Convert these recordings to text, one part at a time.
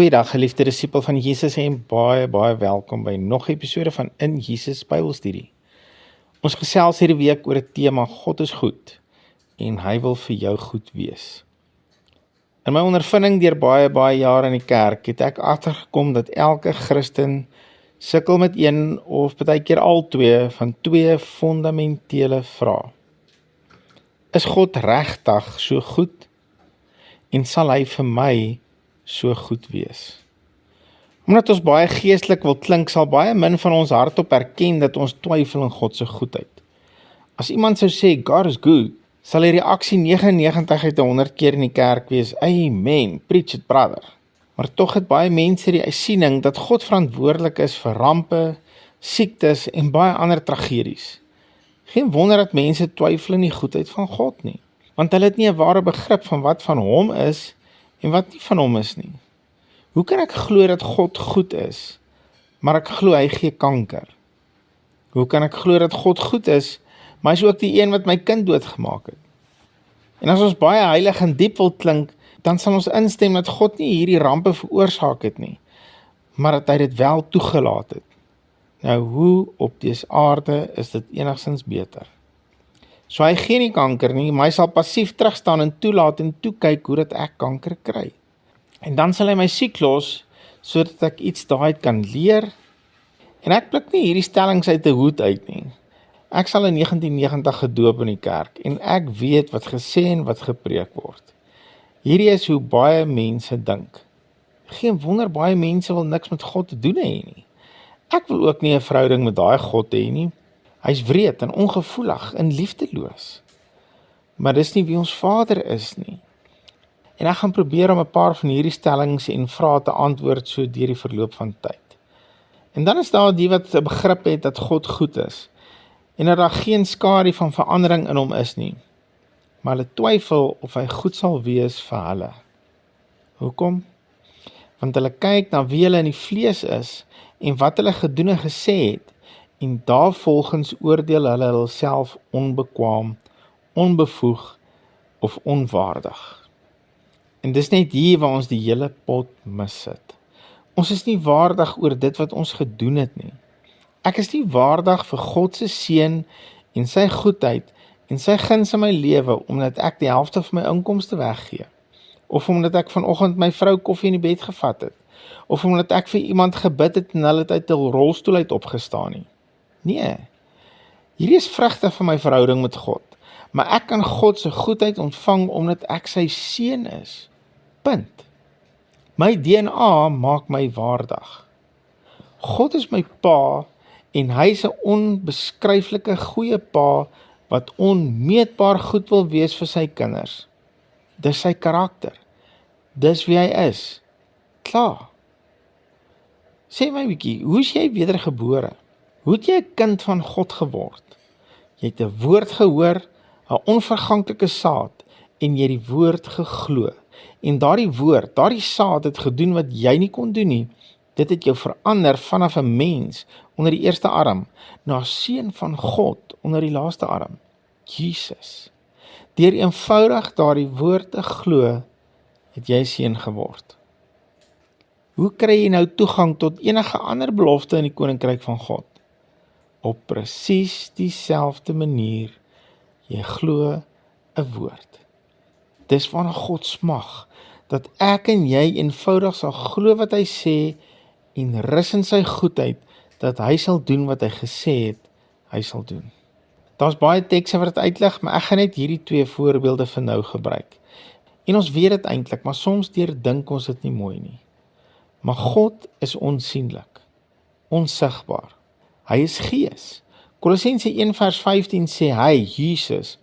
Goeiedag geliefde disipel van Jesus en baie welkom by nog 'n episode van In Jesus Bybelstudie. Ons gesels hierdie week oor 'n tema God is goed en hy wil vir jou goed wees. In my ondervinding deur baie jare in die kerk het ek agtergekom dat elke Christen sukkel met een of baie keer al twee fundamentele vrae. Is God regtig so goed en sal hy vir my so goed wees? Omdat ons baie geestelik wil klink, sal baie min van ons hardop erken dat ons twyfel in God se goedheid. As iemand sou sê, God is good, sal die reaksie 99 uit 100 keer in die kerk wees, Amen, preach it brother. Maar tog het baie mense die siening dat God verantwoordelik is vir rampe, siektes en baie ander tragedies. Geen wonder dat mense twyfel in die goedheid van God nie, want hulle het nie 'n ware begrip van wat van hom is en wat nie van hom is nie. Hoe kan ek glo dat God goed is, maar ek glo hy gee kanker? Hoe kan ek glo dat God goed is, maar hy is ook die een wat my kind doodgemaak het? En as ons baie heilig en diep wil klink, dan sal ons instem dat God nie hierdie rampe veroorsaak het nie, maar dat hy dit wel toegelaat het. Nou, hoe op dese aarde is dit enigstens beter? So hy gee nie kanker nie, maar hy sal passief terugstaan en toelaat en toekyk hoe dat ek kanker kry. En dan sal hy my siek los, sodat ek iets daaruit kan leer. En ek pluk nie hierdie stellings uit 'n hoed uit nie. Ek sal in 1990 gedoop in die kerk, en ek weet wat gesê en wat gepreek word. Hierdie is hoe baie mense dink. Geen wonder baie mense wil niks met God te doen hê nie. Ek wil ook nie 'n verhouding met daai God hê nie. Hy's wreed en ongevoelig en liefdeloos. Maar dis nie wie ons Vader is nie. En ek gaan probeer om 'n paar van hierdie stellings en vrae te antwoord so deur die verloop van tyd. En dan is daar die wat 'n begrip het dat God goed is en dat daar geen skadu van verandering in hom is nie. Maar hulle twyfel of hy goed sal wees vir hulle. Hoekom? Want hulle kyk na wie hulle in die vlees is en wat hulle gedoen en gesê het, en daarvolgens oordeel hulle hulself onbekwaam, onbevoeg of onwaardig. En dis net hier waar ons die hele pot missit. Ons is nie waardig oor dit wat ons gedoen het nie. Ek is nie waardig vir God se seën en sy goedheid en sy guns in my lewe omdat ek die helfte van my inkomste weggee, of omdat ek vanoggend my vrou koffie in die bed gevat het, of omdat ek vir iemand gebid het en hulle het uit 'n rolstoel uit opgestaan nie. Nee, hierdie is vrugte van my verhouding met God, maar ek kan God se goedheid ontvang omdat ek sy seun is. Punt. My DNA maak my waardig. God is my pa en hy is 'n onbeskryflike goeie pa wat onmeetbaar goed wil wees vir sy kinders. Dis sy karakter. Dis wie hy is. Klaar. Sê my bietjie, hoe is jy wedergebore? Hoe het jy 'n kind van God geword? Jy het 'n woord gehoor, 'n onverganklike saad, en jy het die woord geglo. En daardie woord, daardie saad het gedoen wat jy nie kon doen nie. Dit het jou verander vanaf 'n mens onder die eerste arm, na 'n seun van God onder die laaste arm, Jesus. Deur eenvoudig daardie woord te glo, het jy seun geword. Hoe kry jy nou toegang tot enige ander belofte in die koninkryk van God? Op presies dieselfde manier, jy glo 'n woord. Dis waarna God smag, dat ek en jy eenvoudig sal glo wat hy sê en rus in sy goedheid, dat hy sal doen wat hy gesê het, hy sal doen. Daar's baie tekste wat dit uitlig, maar ek gaan net hierdie 2 voorbeelde vir nou gebruik. En ons weet dit eintlik, maar soms dink ons dit nie mooi nie. Maar God is onsienlik, onsigbaar. Hy is gees. Kolossense 1:15 sê hy, Jesus,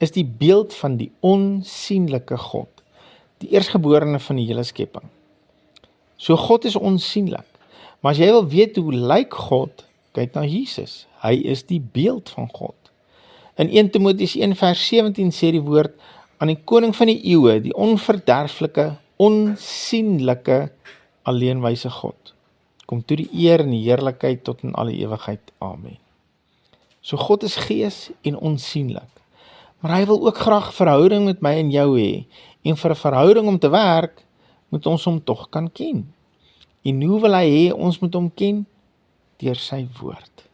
is die beeld van die onsienlike God, die eerstgeborene van die hele skepping. So God is onsienlik, maar as jy wil weet hoe lyk God, kyk na Jesus. Hy is die beeld van God. In 1 Timoteus 1:17 sê die woord, aan die koning van die eeue, die onverderflike, onsienlike, alleenwyse God. Kom toe die eer en die heerlikheid tot in alle ewigheid. Amen. So God is gees en onsienlik. Maar hy wil ook graag verhouding met my en jou hê. En vir 'n verhouding om te werk, moet ons hom tog kan ken. En hoe wil hy hê ons moet hom ken? Deur sy woord.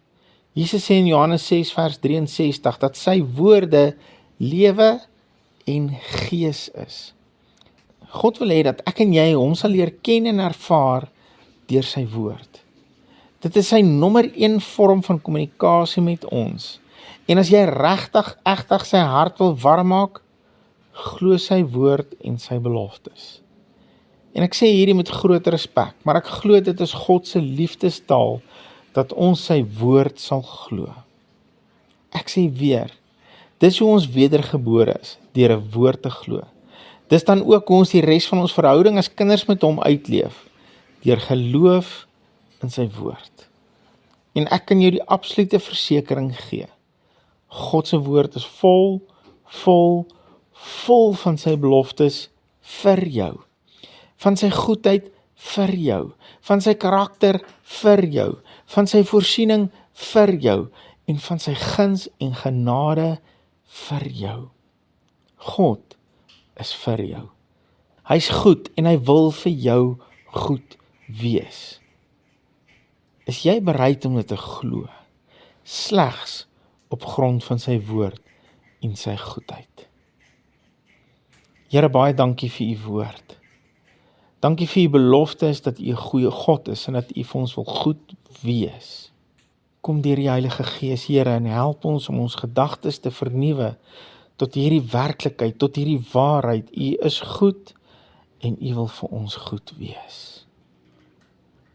Jesus sê in Johannes 6 vers 63 dat sy woorde lewe en gees is. God wil hê dat ek en jy hom sal leer ken en ervaar deur sy woord. Dit is sy nommer 1 vorm van kommunikasie met ons. En as jy regtig sy hart wil warm maak, glo sy woord en sy beloftes. En ek sê hierdie met groot respek, maar ek glo dit is God se liefdestaal, dat ons sy woord sal glo. Ek sê weer, dis hoe ons wedergebore is, deur 'n woord te glo. Dis dan ook hoe ons die res van ons verhouding as kinders met hom uitleef, deur geloof in sy woord. En ek kan jou die absolute versekering gee. God se woord is vol van sy beloftes vir jou. Van sy goedheid vir jou. Van sy karakter vir jou. Van sy voorsiening vir jou. En van sy guns en genade vir jou. God is vir jou. Hy's goed en hy wil vir jou goed wees. Is jy bereid om dit te glo? Slegs op grond van sy woord en sy goedheid. Here, baie dankie vir u woord. Dankie vir u beloftes dat u 'n goeie God is en dat u vir ons wil goed wees. Kom deur die Heilige Gees, Here, en help ons om ons gedagtes te vernuwe tot hierdie werklikheid, tot hierdie waarheid. U is goed en u wil vir ons goed wees.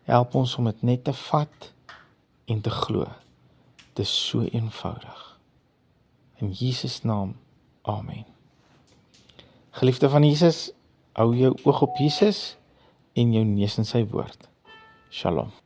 Help ons om dit net te vat en te glo. Dit is so eenvoudig. In Jesus naam, amen. Geliefde van Jesus, hou jou oog op Jesus en jou neus in sy woord. Shalom.